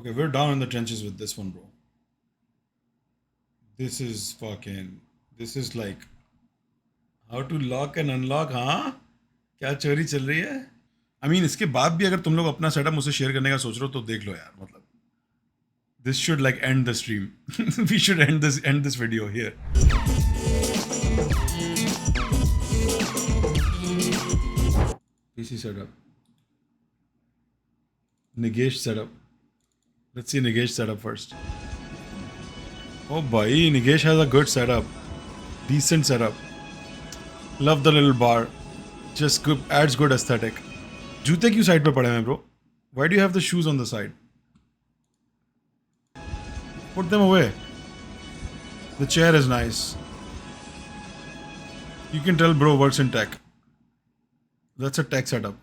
Okay, we're down in the trenches with this one, bro. This is fucking. This is like how to lock and unlock, हाँ? क्या चोरी चल रही है? I mean, इसके बाद भी अगर तुम लोग अपना सेटअप मुझसे शेयर करने का सोच रहे हो तो देख लो यार, मतलब. This should like end the stream. We should end this video here. PC setup. Nigesh setup. Let's see Nigesh setup first. Oh boy, Nigesh has a good setup. Decent setup. Love the little bar. Just good, adds good aesthetic. जूते क्यों side पे पड़े हैं bro? Why do you have the shoes on the side? Put them away. The chair is nice. You can tell bro works in tech. That's a tech setup.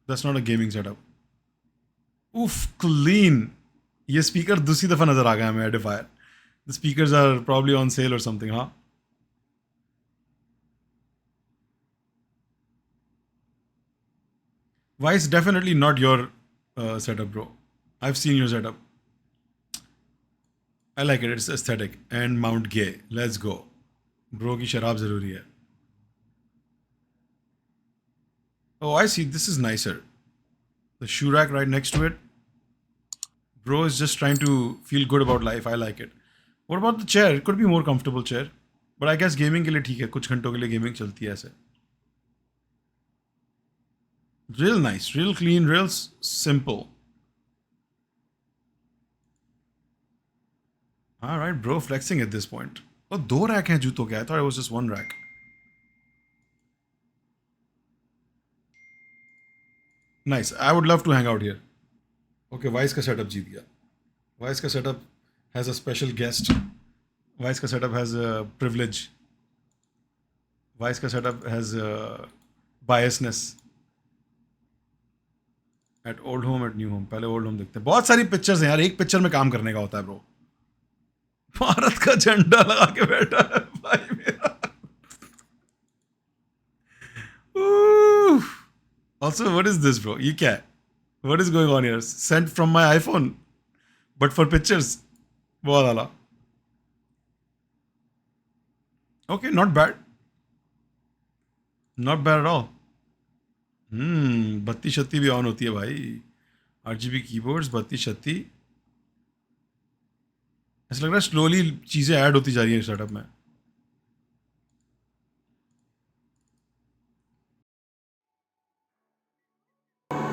That's not a gaming setup. Oof, clean. ये speaker दूसरी दफा नजर आ गया हमें Edifier. The speakers are probably on sale or something, huh? Why is definitely not your setup, bro. I've seen your setup. I like it. It's aesthetic and Mount Gay. Let's go. Bro की शराब ज़रूरी है. Oh, I see. This is nicer. The shoe rack right next to it. Bro is just trying to feel good about life. I like it. What about the chair? It could be more comfortable chair. But I guess gaming के लिए ठीक है. कुछ घंटों के लिए gaming चलती है ऐसे. Real nice, real clean, real simple. All right, bro, flexing at this point. Oh, दो rack हैं जूतों के. I thought it was just one rack. Nice. I would love to hang out here. Okay, Vice का setup जीत गया. Vice का setup has a special guest. Vice का setup has a privilege. Vice का setup has biasness. At old home, at new home. पहले old home देखते हैं. बहुत सारी पिक्चर्स हैं यार. एक पिक्चर में काम करने का होता है, ब्रो. भारत का झंडा लगा के बैठा है भाई मेरा. Also, what is this, bro? ये क्या है? What is going on here? Sent from my iPhone, but for pictures. बहुत आला. Okay, not bad. Not bad at all. बत्ती शत्ती भी ऑन होती है भाई. RGB कीबोर्ड्स, बत्ती शत्ती. ऐसा लग रहा है स्लोली चीज़ें ऐड होती जा रही हैं सेटअप में.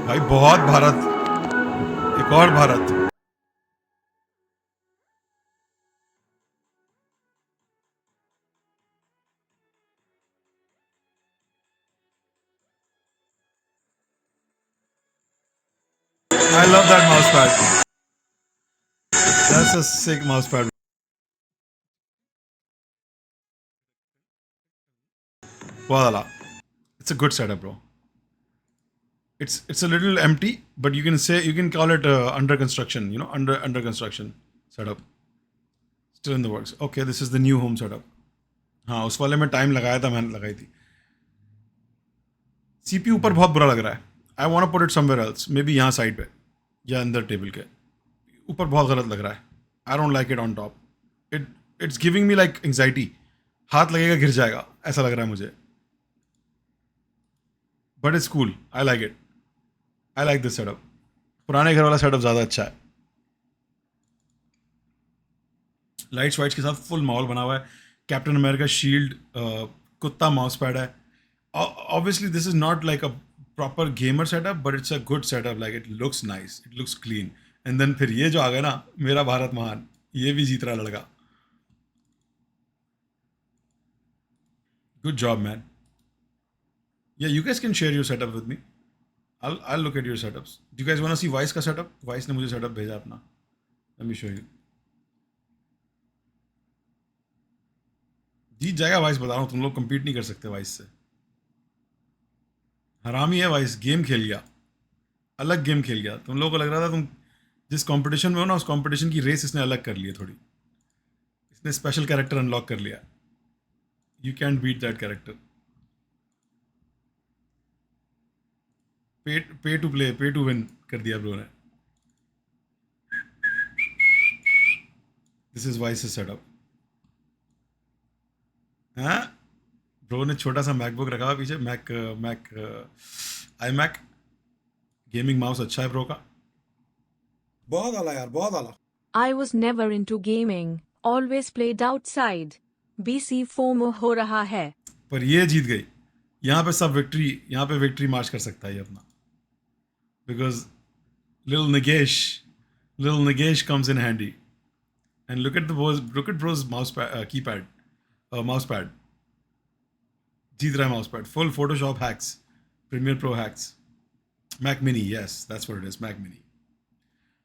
भाई बहुत भारत. एक और Bharat. I love that mouse pad. That's a sick mouse pad. Voila. It's a good setup, bro. It's a little empty, but you can call it under construction. Under construction setup. Still in the works. Okay, this is the new home setup. हाँ, उस वाले में time लगाया था, मैंने लगाई थी. CPU ऊपर बहुत बुरा लग रहा है. I want put it somewhere else. May be यहाँ साइड पे या अंदर टेबल के ऊपर बहुत गलत लग रहा है. आई don't like it on top. It's giving me like anxiety. हाथ लगेगा गिर जाएगा ऐसा लग रहा है मुझे. But it's cool. I like it. I like this setup. पुराने घर वाला सेटअप ज़्यादा अच्छा है. लाइट्स वाइट्स के साथ फुल माहौल बना हुआ है. कैप्टन अमेरिका शील्ड, कुत्ता माउस पैड है. Obviously this is not like a proper gamer setup, but it's a good setup. Like it looks nice, it looks clean. And then फिर ये जो आ गया ना, मेरा भारत महान, ये भी जीत रहा लड़का. Good job man. Yeah you guys can share your setup with me. I'll look at your setups. Do you guys want to see Vice का setup? Vice ने मुझे setup भेजा अपना. Let me show you. जीत जाएगा vice, बता रहा हूँ. तुम लोग compete नहीं कर सकते वाइस से. हरामी है वाइस. गेम खेल गया, अलग गेम खेल गया. तुम लोगों को लग रहा था तुम जिस कंपटीशन में हो ना, उस कंपटीशन की रेस इसने अलग कर ली है थोड़ी. इसने स्पेशल कैरेक्टर अनलॉक कर लिया. You can't beat that character. Pay to play, pay to win कर दिया ब्रो ने. This is Vice's setup. हाँ, ब्रो ने छोटा सा मैकबुक रखा हुआ पीछे, Mac iMac gaming mouse अच्छा है ब्रो का. बहुत आला यार, बहुत आला. I was never into gaming, always played outside. BC FOMO हो रहा है. पर ये जीत गई. यहाँ पे सब विक्ट्री, यहाँ पे विक्ट्री मार्च कर सकता है ये अपना. Because little Nagesh comes in handy. And look at bro's keypad, mouse pad. जीत रहा है mouse pad. Full Photoshop hacks, Premiere Pro hacks. Mac Mini, yes, that's what it is, Mac Mini.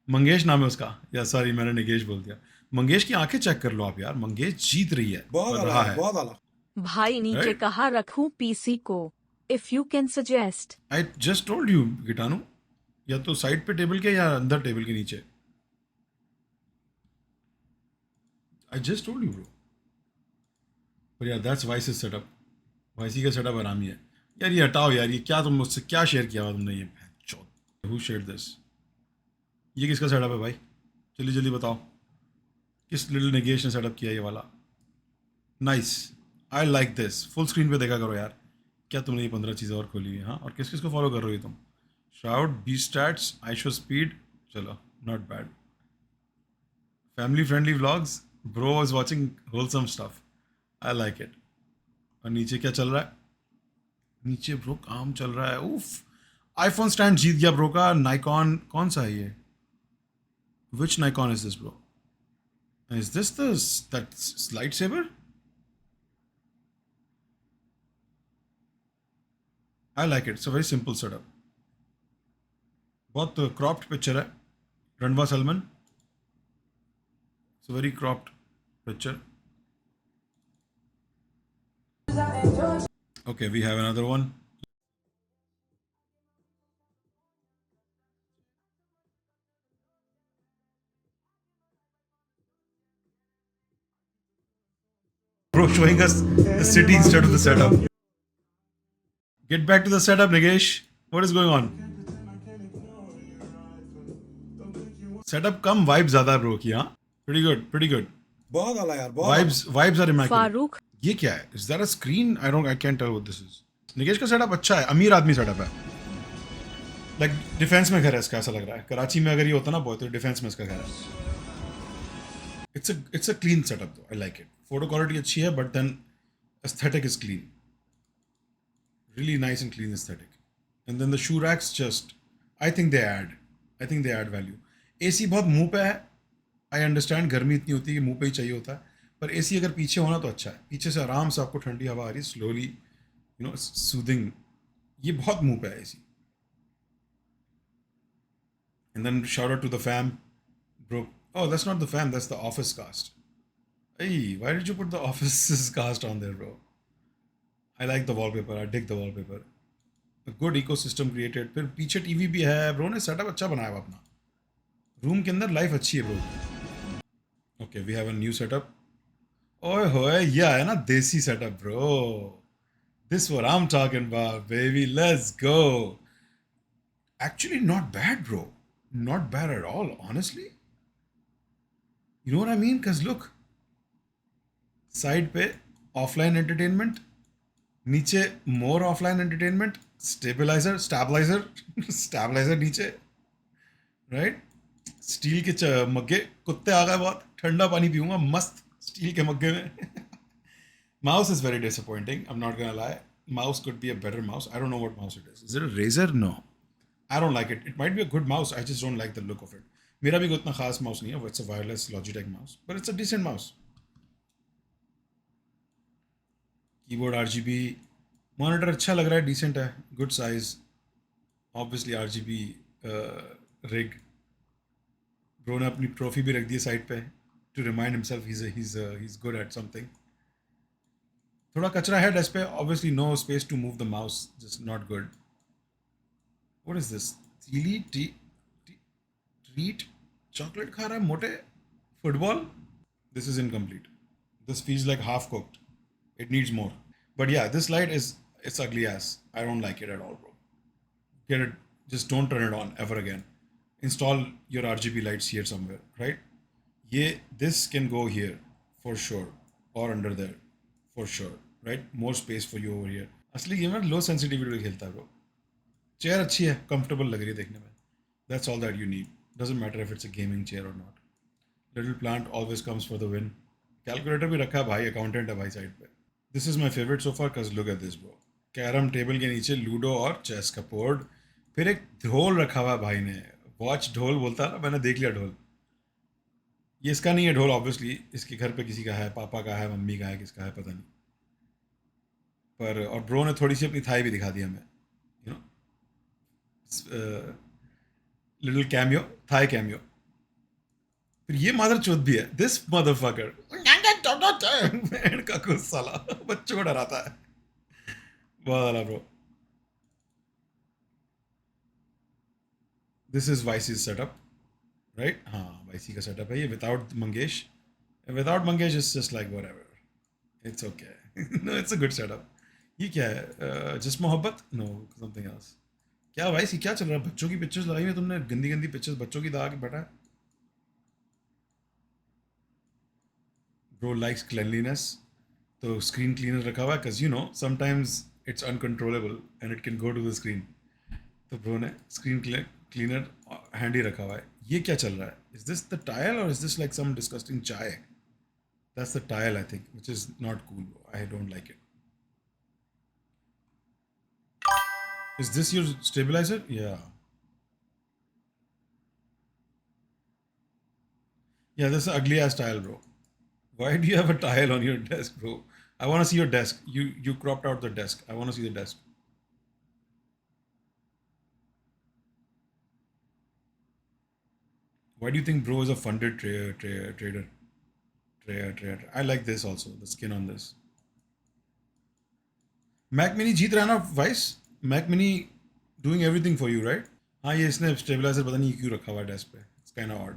Mangesh नाम है उसका. या सॉरी, मैंने निगेश बोल दिया. मंगेश की आंखें चेक कर लो आप यार. मंगेश जीत रही है. बहुत और आला रहा है, है. बहुत आला. भाई नीचे Right? कहाँ रखूं पीसी को? If you can suggest. I just told you, गिटानू. या तो साइड पे टेबल के या अंदर टेबल के नीचे. I just told you, bro. But yeah, that's Vice's setup. Vice का setup आरामी है. यार ये हटाओ यार. ये क्या तुम मुझसे क्या शेयर किया हुआ तुमने ये? Who shared this? ये किसका सेटअप है भाई? जल्दी जल्दी बताओ. किस लिटिल नेगेश ने सेटअप किया ये वाला? Nice. I like this. Full screen पे देखा करो यार. क्या तुमने ये 15 चीज़ें और खोली है? हाँ, और किस किस को फॉलो कर रहे हो तुम? Shout, B stats, I show speed. चलो, not bad. Family friendly vlogs. Bro was watching wholesome stuff. I like it. और नीचे क्या चल रहा है? नीचे ब्रो काम चल रहा है. उफ. आईफोन स्टैंड जीत गया ब्रो का. नाइकॉन कौन सा है ये? Which Nikon is this, bro? Is this that lightsaber? I like it. It's a very simple setup. बहुत cropped picture है. Ranva Salman. It's a very cropped picture. Okay, we have another one. Bro showing us the city instead of the setup. Get back to the setup, Nigesh. What is going on? Setup come, vibe ज़्यादा है bro की. हाँ, pretty good, pretty good. बहुत आला यार, बहुत आला. Vibes are immaculate. Farooq. ये क्या है? Is that a screen? I can't tell what this is. Nikesh का सेटअप अच्छा है. अमीर आदमी सेटअप है. Like डिफेंस में घर है इसका, ऐसा लग रहा है. कराची में अगर ये होता ना बहुत, तो डिफेंस में इसका घर है. It's a clean setup though. I like it. Photo quality अच्छी है, but then aesthetic is clean. Really nice and clean aesthetic. And then the shoe racks just, I think they add value. AC बहुत मुंह पे है. I understand गर्मी इतनी होती है कि मुंह पे ही चाहिए होता है. पर AC अगर पीछे होना तो अच्छा है. पीछे से आराम से आपको ठंडी हवा आ रही है, slowly, soothing. ये बहुत मुंह पे है AC. And then shout out to the fam, bro. Oh, that's not the fam, that's the office cast. Hey, why did you put the office's cast on there, bro? I like the wallpaper. I dig the wallpaper. A good ecosystem created. फिर पीछे TV भी है. Bro ने setup अच्छा बनाया हुआ अपना. Room के अंदर लाइफ अच्छी है bro. Okay, we have a new setup. ओए होए, ये आया ना देसी setup bro. This what I'm talking about, baby. Let's go. Actually, not bad, bro. Not bad at all, honestly. You know what I mean? Because look, side पे offline entertainment, नीचे मोर offline entertainment, stabiliser नीचे, right. Steel के मग्गे. कुत्ते आ गए बहुत. ठंडा पानी पीऊंगा मस्त स्टील के मग्गे में. Mouse is very disappointing. I'm not gonna lie. Mouse could be a better mouse. I don't know what mouse it is. Is it a Razer? No. I don't like it. It might be a good mouse. I just don't like the look of it. मेरा भी कोई उतना खास mouse नहीं है. It's a wireless Logitech mouse, but it's a decent mouse. Keyboard RGB. Monitor अच्छा लग रहा है, डिसेंट है, good size. Obviously RGB rig. Bro ने अपनी ट्रॉफी भी रख दी साइड पे to remind himself he's good at something. थोड़ा कचरा है डेस्क पे. Obviously no space to move the mouse. Just not good. What is this? Treat chocolate खा रहा है मोटे. Football. This is incomplete. This feels like half cooked. It needs more. But yeah, this light it's ugly ass. I don't like it at all, bro. Get it. Just don't turn it on ever again. Install your RGB lights here somewhere, right? ये this can go here for sure or under there for sure, right? More space for you over here. असली game में लो sensitivity पे खेलता है bro. Chair अच्छी है, comfortable लग रही है देखने में. That's all that you need. Doesn't matter if it's a gaming chair or not. Little plant always comes for the win. Calculator भी रखा है भाई, अकाउंटेंट है भाई साइड पे. This is my favorite so far cause look at this bro. Carrom table के नीचे ludo और चेस का बोर्ड. फिर एक ढोल रखा हुआ है भाई ने. वॉच ढोल बोलता है ना, मैंने देख लिया ढोल. ये इसका नहीं है ढोल ऑब्वियसली, इसके घर पे किसी का है, पापा का है, मम्मी का है, किसका है पता नहीं. पर और ब्रो ने थोड़ी सी अपनी थाई भी दिखा दी हमें, you know, little cameo, Thai cameo. फिर ये मादर चौथ भी है, दिस मदरफकर का कुछ साला बच्चों को डराता है. बहुत वाला bro. This is YC's setup, right? हाँ, वाईसी का सेटअप है ये without Mangesh. Without Mangesh is just like whatever, it's okay. No, it's a good setup. ये क्या है? जस्ट मोहब्बत? No, something else. क्या भाई सी क्या चल रहा है? बच्चों की पिक्चर्स लगाई हुई है तुमने, गंदी गंदी पिक्चर्स बच्चों की दाग बैठा है. ब्रो लाइक्स क्लेनलीनेस, तो स्क्रीन क्लीनर रखा हुआ है because you know sometimes it's uncontrollable and it can go to the screen. तो ब्रो ने स्क्रीन क्लीनर हैंडी रखा हुआ है. ये क्या चल रहा है? इज दिस द टायल और is this like some disgusting chai? That's the tile I think, which is not cool. I don't like it. Is this your stabilizer? Yeah. Yeah, this is ugly ass tile, bro. Why do you have a tile on your desk, bro? I want to see your desk. You cropped out the desk. I want to see the desk. Why do you think bro is a funded trader? Trader. I like this also. The skin on this. Mac Mini जीत रहा है ना vice? Mac Mini doing everything for you, right? हाँ, ये इसने stabiliser पता नहीं क्यों रखा हुआ है डेस्क पे. It's kind of odd.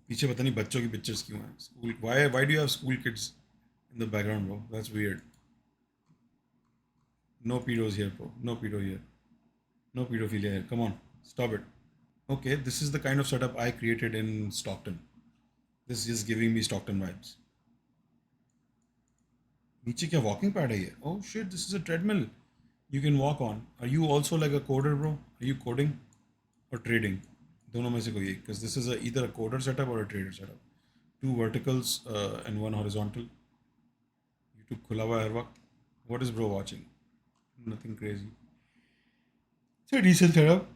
पीछे पता नहीं बच्चों की पिक्चर्स क्यों हैं. School. Why do you have school kids in the background, bro? That's weird. No pedos here, bro. No pedo here. No pedophilia here. Come on, stop it. Okay, this is the kind of setup I created in Stockton. This is giving me Stockton vibes. नीचे क्या walking pad है ये? Oh shit, this is a treadmill. You can walk on. Are you also like a coder, bro? Are you coding or trading? दोनों में से कोई एक. Because this is either a coder setup or a trader setup. Two verticals and one horizontal. YouTube खुला हुआ है हर वक्त. What is bro watching? Nothing crazy. It's a decent setup.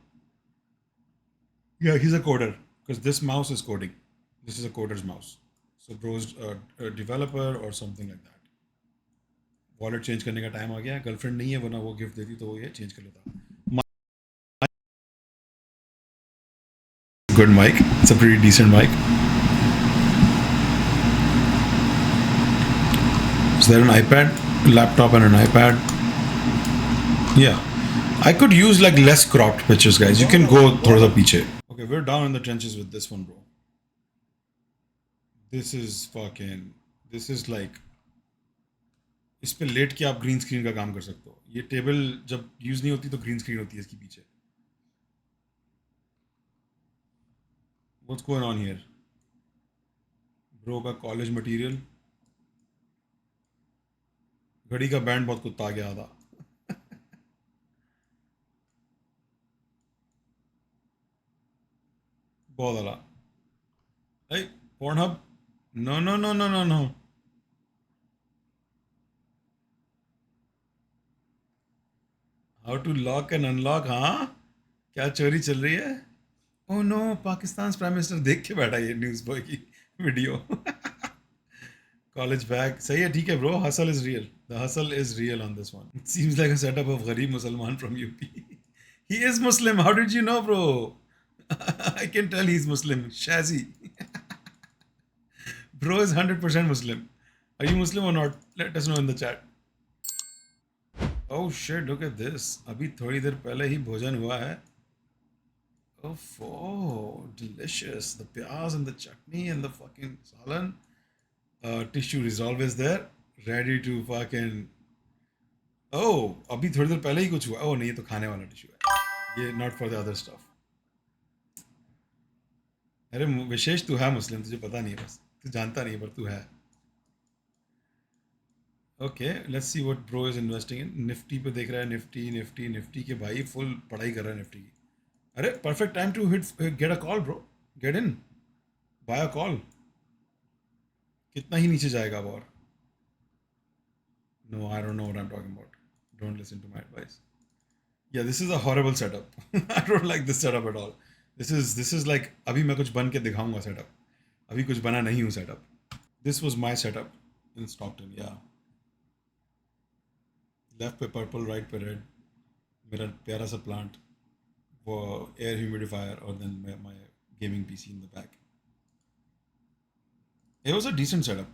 Yeah, he's a coder because this mouse is coding. This is a coder's mouse. So bro's a developer or something like that. Wallet change करने का time आ गया. Girlfriend नहीं है, वरना वो gift देती तो वो ये चेंज कर लेता. Good mic. It's a pretty decent mic. Is there an iPad? Laptop and an iPad. Yeah. I could use like less cropped pictures, guys. You can go through the piche. Okay, we're down in the trenches with this one, bro. This is like, इस पे late के आप green screen का काम कर सकते हो. ये टेबल जब यूज नहीं होती तो ग्रीन स्क्रीन होती है इसके पीछे. What's going on here? Bro का कॉलेज मटेरियल. घड़ी का बैंड बहुत कुत्ता गया था. बहुत अला. Hey, Pornhub? No. How to lock and unlock? हाँ, क्या चोरी चल रही है? Oh no, Pakistan prime minister देख के बैठा ये न्यूज़ बॉय की वीडियो. कॉलेज बैग सही है, ठीक है bro. Hustle is real. The hustle is real on this one. It seems like a setup of गरीब मुसलमान from UP. He is Muslim. How did you know bro? I can tell he's Muslim. Shazzy. Bro is 100% Muslim. Are you Muslim or not? Let us know in the chat. Oh shit, look at this. अभी थोड़ी देर पहले ही भोजन हुआ है. Oh, delicious. The pyaz and the chutney and the fucking salan. Tissue is always there. Ready to fucking... Oh, अभी थोड़ी देर पहले ही कुछ हुआ. Oh नहीं, ये तो खाने वाला टिश्यू है. ये not for the other stuff. अरे विशेष तू है मुस्लिम, तुझे पता नहीं है, बस तू जानता नहीं है, पर तू है. Okay, let's see what bro is investing in. Nifty पे देख रहा है, निफ्टी निफ्टी निफ्टी के भाई फुल पढ़ाई कर रहा है निफ्टी की. अरे perfect time to hit get a call bro. Get in, buy a call. कितना ही नीचे जाएगा अब और. No, I don't know what I am talking about. Don't listen to my advice. Yeah, this is a horrible setup. I don't like this setup at all. This is like अभी मैं कुछ बन के दिखाऊंगा setup. अभी कुछ बना नहीं हूँ setup. This was my setup in Stockton. Yeah. Left पे purple, right पे red. मेरा प्यारा सा plant. वो air humidifier और then my gaming PC in the back. It was a decent setup.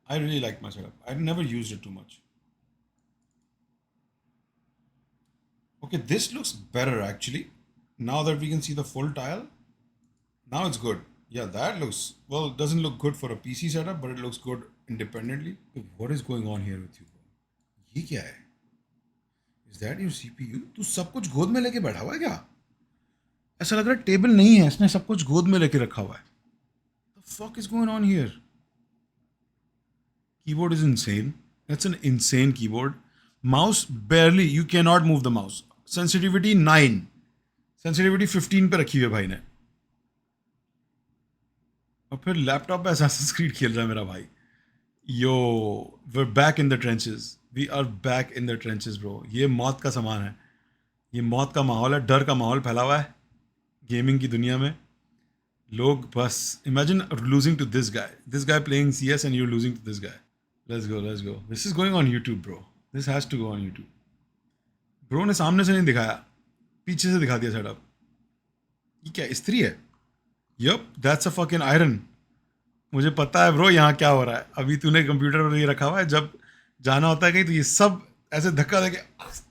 I really liked my setup. I never used it too much. Okay, this looks better actually. Now that we can see the full tile, now it's good. Yeah, that looks, well, it doesn't look good for a PC setup, but it looks good independently. What is going on here with you, bro? ये क्या है? Is that your CPU? तू सब कुछ गोद में लेके बैठा हुआ है क्या? ऐसा लग रहा है टेबल नहीं है, इसने सब कुछ गोद में लेके रखा हुआ है. The fuck is going on here? Keyboard is insane. That's an insane keyboard. Mouse barely, you cannot move the mouse. Sensitivity 9. Sensitivity 15 पे रखी हुई है भाई ने. और फिर लैपटॉप पे Assassin's Creed खेल रहा है मेरा भाई. Yo, we're back in the trenches. We are back in the trenches, bro. ये मौत का सामान है. ये मौत का माहौल है, डर का माहौल फैला हुआ है गेमिंग की दुनिया में. लोग बस imagine losing to this guy. This guy playing CS and you're losing to this guy. Let's go, let's go. This is going on YouTube, bro. This has to go on YouTube. Bro ने सामने से नहीं दिखाया, पीछे से दिखा दिया setup. ये क्या इस्त्री है? Yup, that's a fucking iron. मुझे पता है ब्रो यहाँ क्या हो रहा है. अभी तूने कंप्यूटर पर ये रखा हुआ है, जब जाना होता है कहीं तो ये सब ऐसे धक्का देके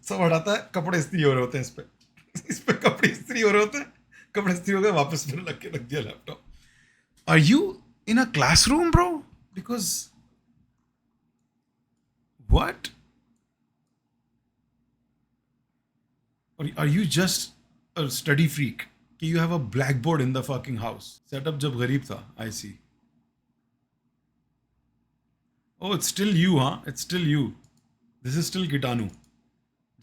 सब हटाता है. कपड़े इस्त्री हो रहे होते हैं इस पे. इस पे कपड़े इस्त्री हो रहे होते हैं. कपड़े इस्त्री हो गए, वापस फिर लग के रख दिया laptop. Are you in a classroom, bro? Because what? Or are you just a study freak? कि you have a blackboard in the fucking house. Setup जब गरीब था, I see. Oh, it's still you, huh? It's still you. This is still Kitanu.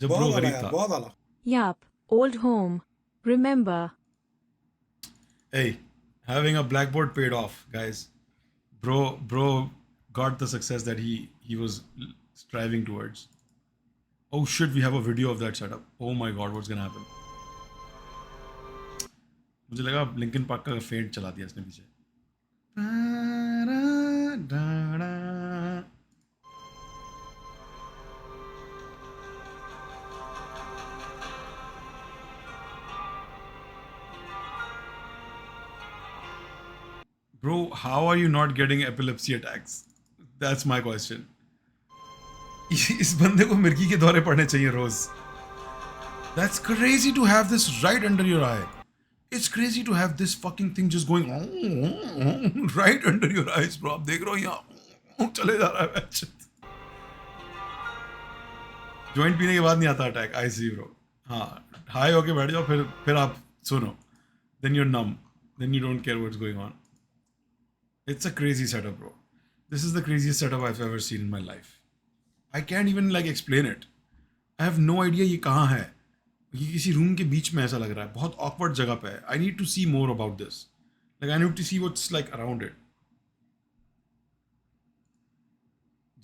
जब bro बहुत आला गरीब यार, था. बहुत आला. Yup, old home. Remember. Hey, having a blackboard paid off, guys. Bro got the success that he was striving towards. Oh shit, we have a video of that setup. Oh my god, what's gonna happen? मुझे लगा Lincoln park का फेंट चला दिया इसने पीछे. Bro, how are you not getting epilepsy attacks? That's my question. इस बंदे को मिर्गी के दौरे पड़ने चाहिए रोज. That's crazy to have this right under your eye. It's crazy to have this fucking thing just going right under your eyes, bro. आप देख रहे हो यहाँ चले जा रहा है. जॉइंट पीने के बाद नहीं आता अटैक. आई सी ब्रो. हाँ, हाई होके बैठ जाओ, फिर आप सुनो. Then you're numb. Then you don't care what's going on. It's a crazy setup, bro. This is the craziest setup I've ever seen in my life. I can't even like explain it. I have no idea ये कहाँ है. ये किसी room के बीच में ऐसा लग रहा है. बहुत awkward जगह पे है. I need to see more about this. Like I need to see what's like around it.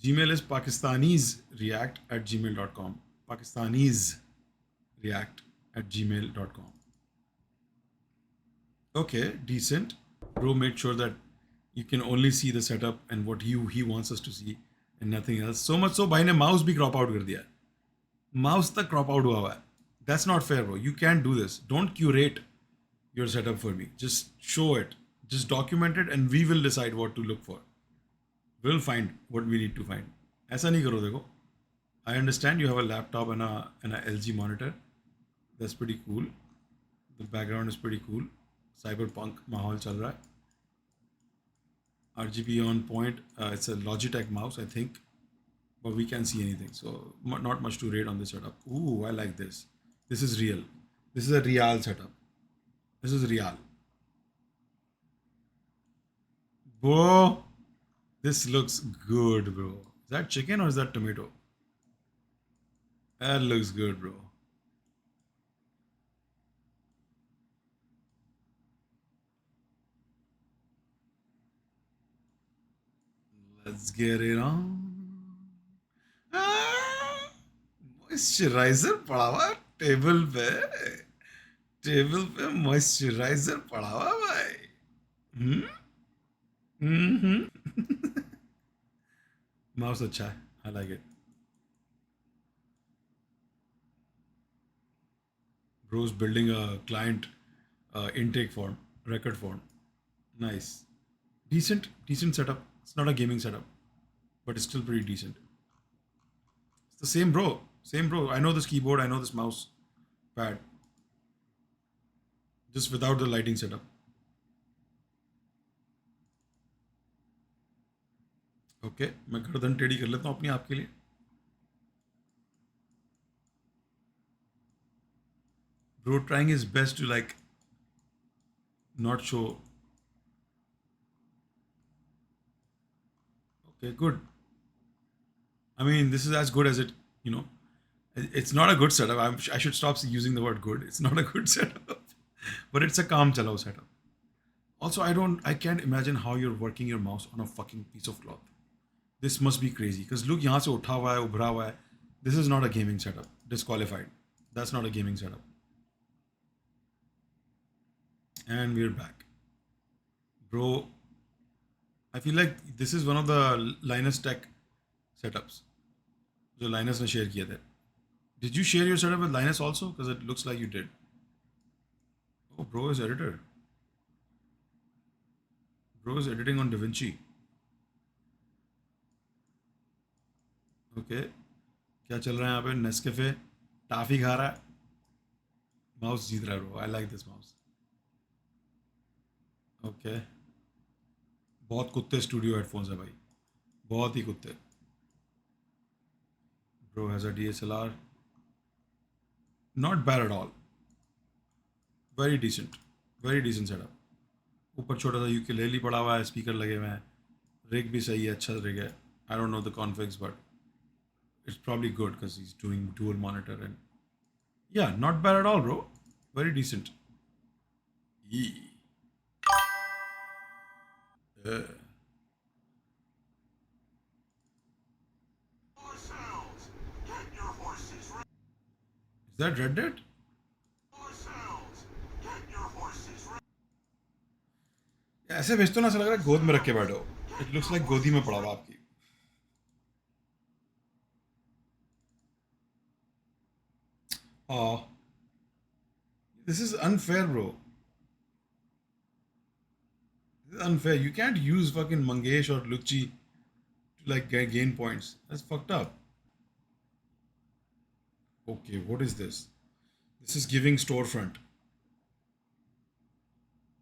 Gmail is pakistanisreact@gmail.com. pakistanisreact@gmail.com. Okay, decent. Bro made sure that you can only see the setup and what he wants us to see and nothing else. So much so भाई ने mouse भी crop out कर दिया. Mouse तक crop out हुआ हुआ है. That's not fair, bro. You can't do this. Don't curate your setup for me. Just show it. Just document it and we will decide what to look for. We'll find what we need to find. ऐसा नहीं करो देखो. I understand you have a laptop and a LG monitor. That's pretty cool. The background is pretty cool. Cyberpunk माहौल चल रहा है. RGB on point. It's a Logitech mouse, I think, but we can't see anything, so not much to rate on this setup. Ooh, I like this. This is real. This is a real setup. This is real. Bro, this looks good, bro. Is that chicken or is that tomato? That looks good, bro. Let's get it on. Moisturiser पड़ा हुआ है table पे. Table पे moisturiser पड़ा हुआ है भाई. हम्म. हम्म. Mouse अच्छा है. आई like it. Bro's building a client intake form, record form. Nice. Decent setup. It's not a gaming setup, but it's still pretty decent. It's the same bro. Same bro. I know this keyboard, I know this mouse pad. Just without the lighting setup. Okay मैं गर्दन टेढ़ी कर लेता हूँ अपनी आपके लिए. Bro trying his best to like not show. Okay, good. I mean, this is as good as it, you know. It's not a good setup. I should stop using the word good. It's not a good setup, but it's a calm chalao setup. Also, I can't imagine how you're working your mouse on a fucking piece of cloth. This must be crazy. Because look, यहाँ से उठा हुआ है, उभरा हुआ है. This is not a gaming setup. Disqualified. That's not a gaming setup. And we're back. Bro, I feel like this is one of the Linus Tech setups. जो Linus ने share किया था. Did you share your setup with Linus also? Because it looks like you did. Oh, bro is editor. Bro is editing on DaVinci. Okay. क्या चल रहा है यहाँ पे? नेस्कैफे टाफी खा रहा है. माउस जीत रहा है bro. I like this mouse. Okay. बहुत कुत्ते स्टूडियो हेडफोन्स है भाई. बहुत ही कुत्ते. Bro has a DSLR. Not bad at all. Very decent. Very decent setup. ऊपर छोटा सा यूकेलेली पड़ा हुआ है, स्पीकर लगे हुए हैं. रिग भी सही है, अच्छा रिग है. I don't know the configs, but it's probably good because he's doing dual monitor and yeah, not bad at all, bro. Very decent. Yee. Is that Red Dead? ऐसे भेजते हो ना, ऐसा लग रहा है गोद में रख के बैठो. It looks like गोदी में पड़ा हुआ आपकी. Oh, this is unfair, bro. This is unfair. You can't use fucking Mangesh or Luchi to like gain points. That's fucked up. Okay, what is this? This is giving storefront.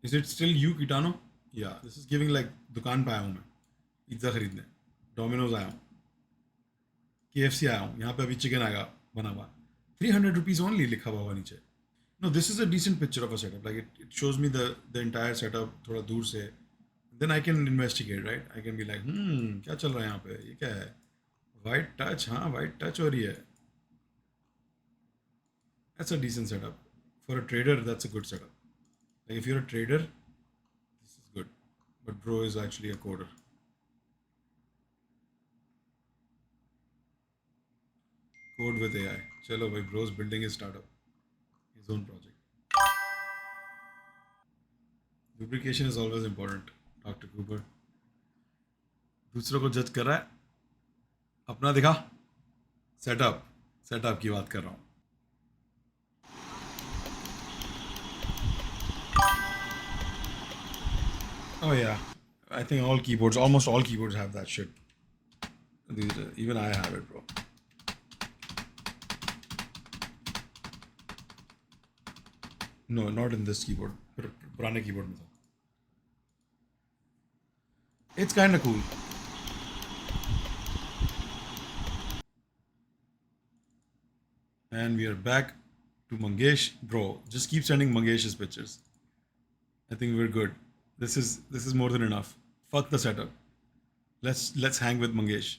Is it still you, Kitano? Yeah, this is giving like दुकान पे आया हूँ मैं pizza खरीदने. Domino's आया हूँ. KFC आया हूँ. यहाँ पे अभी चिकन आएगा बना हुआ. 300 rupees only लिखा हुआ नीचे. No, this is a decent picture of a setup. Like it shows me the entire setup थोड़ा दूर से. Then I can investigate, right? I can be like, क्या चल रहा है यहाँ पे? ये क्या है? White touch, हाँ, white touch हो रही है. That's a decent setup. For a trader, that's a good setup. Like if you're a trader, this is good. But bro is actually a coder. Code with AI. Chalo bhai, bro's building his startup. His own project. Lubrication is always important, Dr. Cooper. दूसरों को जज कर रहा है. अपना दिखा. Setup की बात कर रहा हूँ. Oh yeah, I think almost all keyboards have that shit. Even I have it, bro. No, not in this keyboard. पुराने keyboard में था. It's kind of cool. And we are back to Mangesh. Bro, just keep sending Mangesh's pictures. I think we're good. This is more than enough. Fuck the setup. Let's hang with Mangesh.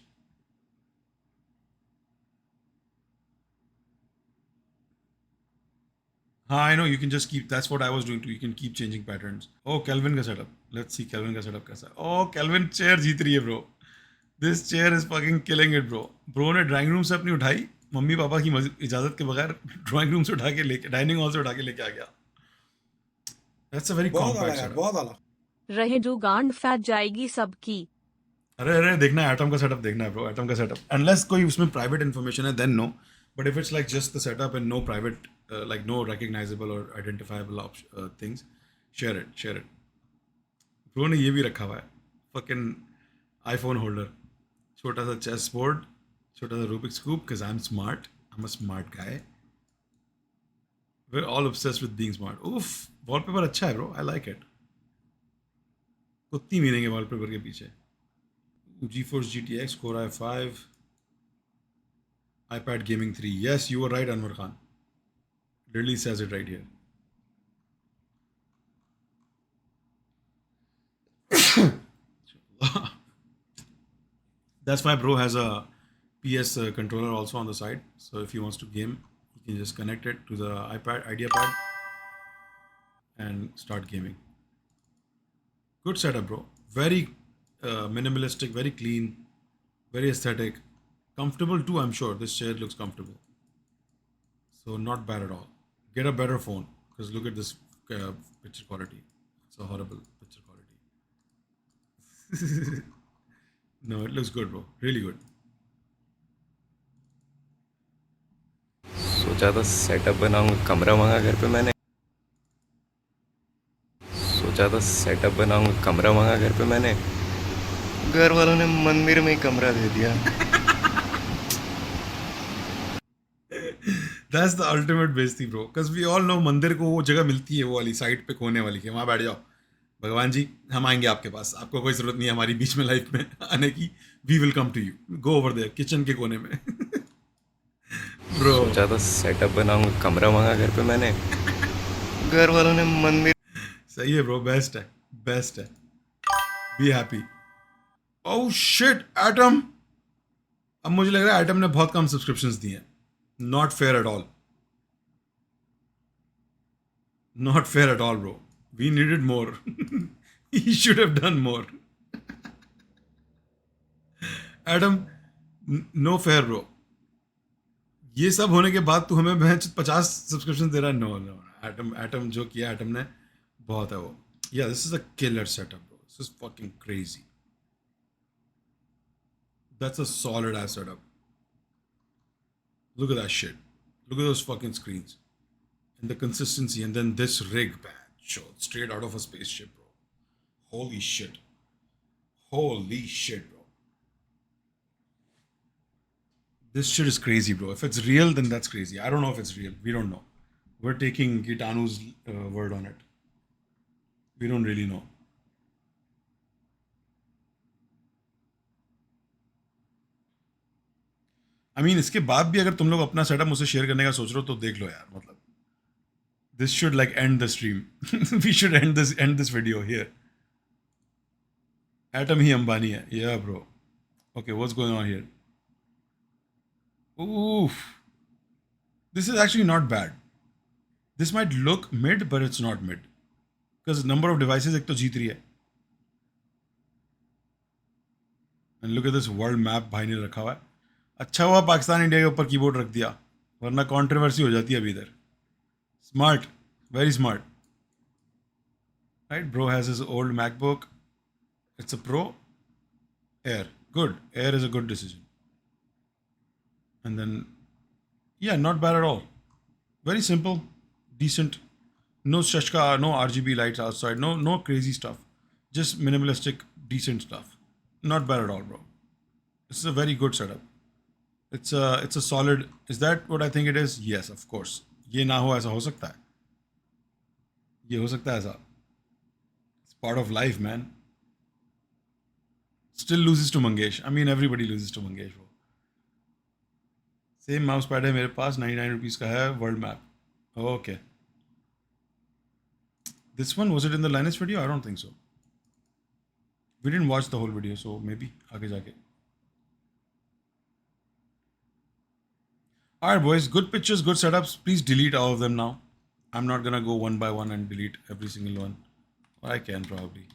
I know you can just keep. That's what I was doing too. You can keep changing patterns. Oh, Kelvin का setup. Let's see Kelvin का setup कैसा है. Oh, Kelvin chair जीत रही है bro. This chair is fucking killing it bro. Bro ने drawing room से अपनी उठाई, मम्मी पापा की इजाजत के बगैर ड्राइंग रूम से उठा के लेके डाइनिंग हॉल से उठा के लेके आ गया. That's a very बहुत आला compact यार setup. बहुत आला. रहे जो गांड फैट जाएगी सबकी. अरे देखना है एटम का सेटअप देखना है ब्रो. एटम का सेटअप अनलेस कोई उसमें प्राइवेट इन्फॉर्मेशन है then no. But if it's like just the setup and no private like no recognizable or identifiable things, share it. Bro ने ये भी रखा हुआ है fucking iPhone holder, छोटा सा chess board, छोटा सा Rubik's cube because I'm a smart guy. We're all obsessed with being smart. Oof, wallpaper अच्छा है bro, I like it. कुत्ती मीनिंग है wallpaper के पीछे. GeForce GTX Core i5 iPad Gaming 3. Yes, you were right, Anwar Khan. Literally says it right here. That's why bro has a PS controller also on the side. So if he wants to game, he can just connect it to the iPad, IdeaPad, and start gaming. Good setup, bro. Very minimalistic, very clean, very aesthetic, comfortable too. I'm sure this chair looks comfortable. So not bad at all. Get a better phone because look at this picture quality. It's a horrible picture quality. No, it looks good, bro. Really good. सोचा था setup बनाऊंगा, कमरा मांगा घर पे मैंने. सोचा था सेटअप बनाऊंगा, कमरा मांगा घर पे मैंने. घर वालों ने मंदिर में ही कमरा दे दिया. That's the ultimate बेइज्जती bro. Because we all know मंदिर को वो जगह मिलती है वो वाली साइड पे कोने वाली के वहाँ बैठ जाओ. भगवान जी हम आएंगे आपके पास. आपको कोई ज़रूरत नहीं है हमारी बीच में लाइफ में आने की. We will come to you. Go over there. Kitchen के कोने में. Bro. सोचा था सेटअप बनाऊंगा, कमरा मांगा घर पे मैंने. घर वालों ने मंदिर. सही है bro. बेस्ट है. Be happy. Oh shit, Atom. अब मुझे लग रहा है एटम ने बहुत कम सब्सक्रिप्शंस दिए हैं. Not fair at all. Not fair at all, bro. We needed more. He should have done more. Adam, no fair, bro. ये सब होने के बाद तू हमें 50 सब्सक्रिप्शन दे रहा है. नो एटम जो किया एटम ने बहुत है वो. Yeah, this is a killer setup, bro. This is fucking crazy. That's a solid ass setup. Look at that shit. Look at those fucking screens. And the consistency. And then this rig, man. Straight out of a spaceship, bro. Holy shit. Bro. This shit is crazy, bro. If it's real, then that's crazy. I don't know if it's real. We don't know. We're taking Gitanu's word on it. We don't really know. I mean, इसके बाद भी अगर तुम लोग अपना setup मुझसे share करने का सोच रहे हो तो देख लो यार. मतलब this should like end the stream. We should end this video here. Atom ही अंबानी है. Yeah, bro. Okay, what's going on here? Oof. This is actually not bad. This might look mid, but it's not mid. Because number of devices एक तो जीत रही है. And look at this world map भाई ने रखा हुआ है. अच्छा हुआ पाकिस्तान इंडिया के ऊपर कीबोर्ड रख दिया, वरना कंट्रोवर्सी हो जाती है अभी इधर. Smart, very smart. Right, bro has his old MacBook. It's a Pro Air. Good. Air is a good decision. And then yeah not bad at all. Very simple, decent. No shashka, no RGB lights outside, no crazy stuff. Just minimalistic, decent stuff. Not bad at all, bro. This is a very good setup. It's a solid. Is that what I think it is? Yes, of course. ये ना हो ऐसा हो सकता है. ये हो सकता है ऐसा. It's part of life, man. Still loses to Mangesh. I mean, everybody loses to Mangesh, bro. Same mouse pad है मेरे पास, 99 rupees का है. World map. Okay. This one, was it in the Linus video? I don't think so. We didn't watch the whole video, so maybe आगे जाके. Alright, boys, good pictures, good setups. Please delete all of them now. I'm not gonna go one by one and delete every single one. Or I can probably.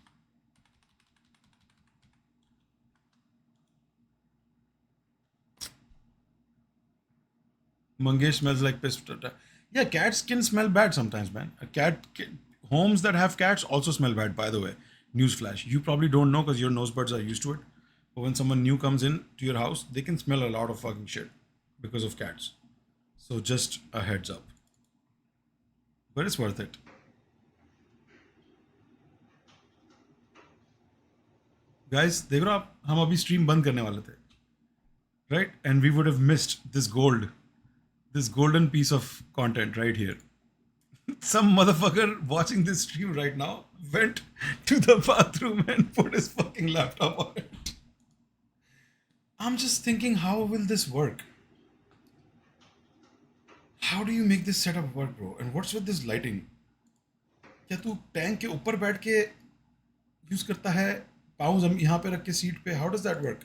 Mangesh smells like piss. Yeah, cats can smell bad sometimes, man. Homes that have cats also smell bad, by the way. Newsflash. You probably don't know because your nose buds are used to it. But when someone new comes in to your house, they can smell a lot of fucking shit because of cats. So just a heads up. But it's worth it. Guys, देख रहे हो आप, हम अभी stream बंद करने वाले थे, right? And we would have missed this golden piece of content right here. Some motherfucker watching this stream right now went to the bathroom and put his fucking laptop on it. I'm just thinking, how will this work? How do you make this setup work, bro? And what's with this lighting? क्या तू tank के ऊपर बैठ के use करता है, पाँव यहाँ पे रख के सीट पे? How does that work?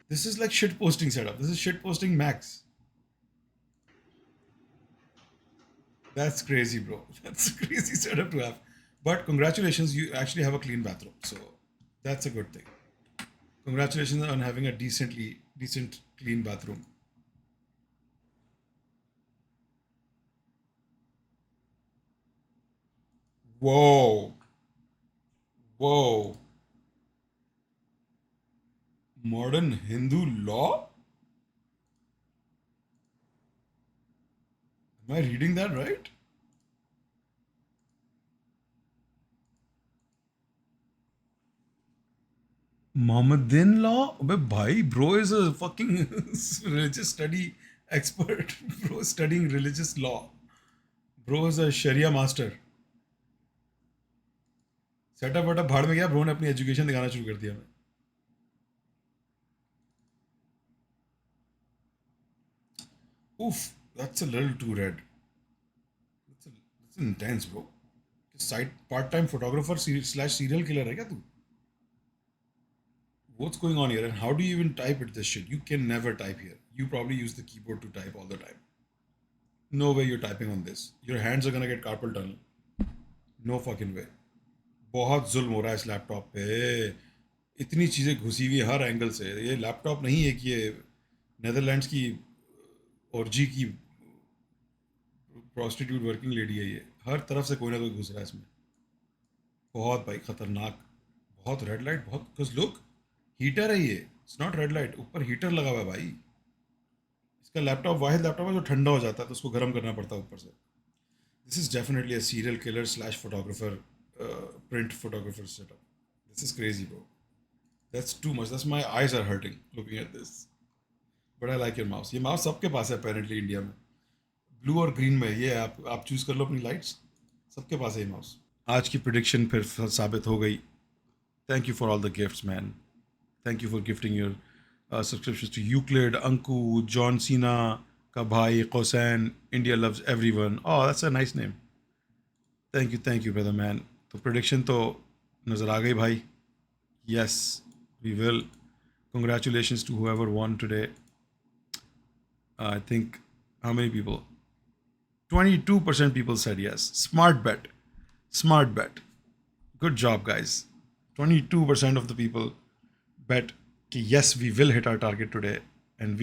This is like shit posting setup. This is shit posting max. That's crazy, bro. That's a crazy setup to have. But congratulations, you actually have a clean bathroom. So that's a good thing. Congratulations on having a decent clean bathroom. Whoa. Whoa. Modern Hindu law? Am I reading that right? Mohammedan law? Abbe bhai, bro is a fucking religious study expert. Bro is studying religious law. Bro is a Sharia master. Setup वेटअप भाड़ में गया, bro ने अपनी education दिखाना शुरू कर दिया. Oof, that's a little too red. That's intense, bro. Side part-time photographer slash serial killer है क्या तू? What's going on here? And how do you even type it? This shit. You can never type here. You probably use the keyboard to type all the time. No way you're typing on this. Your hands are gonna get carpal tunnel. No fucking way. बहुत जुल्म हो रहा है इस laptop पे. इतनी चीज़ें घुसी हुई हर एंगल से. ये लैपटॉप नहीं है कि ये नेदरलैंड्स की ऑर्जी की प्रोस्टिट्यूट वर्किंग लेडी है. ये हर तरफ से कोई ना कोई घुस रहा है इसमें. बहुत भाई खतरनाक. बहुत रेड लाइट. बहुत बिकॉज लुक, हीटर है ये. It's not red light. ऊपर हीटर लगा हुआ है भाई. इसका लैपटॉप वाहिद लैपटॉप है जो ठंडा हो जाता है तो उसको गर्म करना पड़ता है ऊपर से. This is definitely a serial killer slash photographer print photographer setup. This is crazy, bro. That's too much. That's my eyes are hurting looking at this. But I like your mouse. ये mouse सबके पास है apparently India में. Blue और green में. ये आप choose कर लो अपनी लाइट्स. सबके पास है ये माउस. आज की प्रिडिक्शन फिर साबित हो गई. Thank you for all the gifts, man. Thank you for gifting your subscriptions to Euclid, Anku, John Cena का भाई Qosan. India loves everyone. Oh, that's a nice name. Thank you, brother, man. तो prediction तो नज़र आ गई भाई. Yes, we will. Congratulations to whoever won today. I think, how many people? 22% people said yes. Smart bet. Good job, guys. 22% of the people bet कि yes, we will hit our target today. And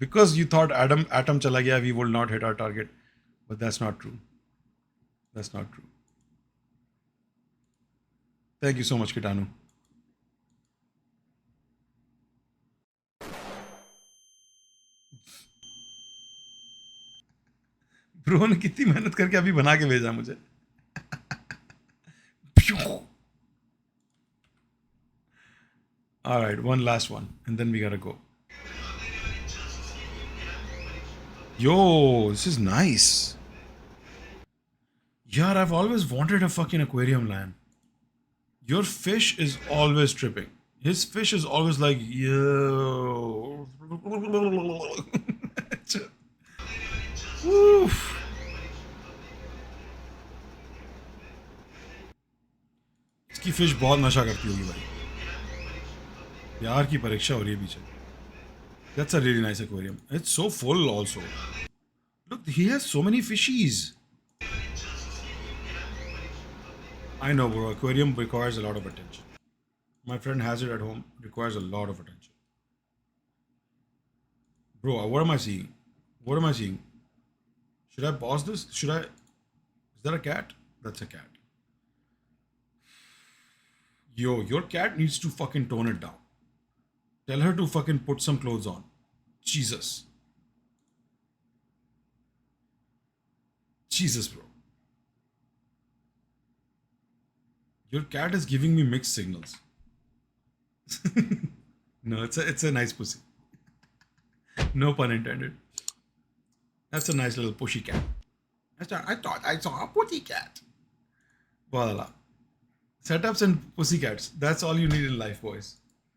because you thought atom chala gaya, we will not hit our target. But that's not true. That's not true. Thank you so much, Kitanu. Bro ने कितनी मेहनत करके अभी बना के भेजा मुझे. All right, one last one, and then we gotta go. Yo, this is nice. Yeah, I've always wanted a fucking aquarium, man. Your fish is always tripping. His fish is always like, yo. Oof. इसकी fish बहुत नशा करती होगी भाई. प्यार की परीक्षा हो रही है पीछे. That's a really nice aquarium. It's so full also. Look, he has so many fishies. I know, bro. Aquarium requires a lot of attention. My friend has it at home. Requires a lot of attention. Bro, what am I seeing? What am I seeing? Should I pause this? Should I? Is that a cat? That's a cat. Yo, your cat needs to fucking tone it down. Tell her to fucking put some clothes on. Jesus. Jesus, bro. Your cat is giving me mixed signals. No, it's a nice pussy. No pun intended. That's a nice little pushy cat. I thought I saw a pussy cat. Voila. Setups and pussycats. That's all you need in life, boys.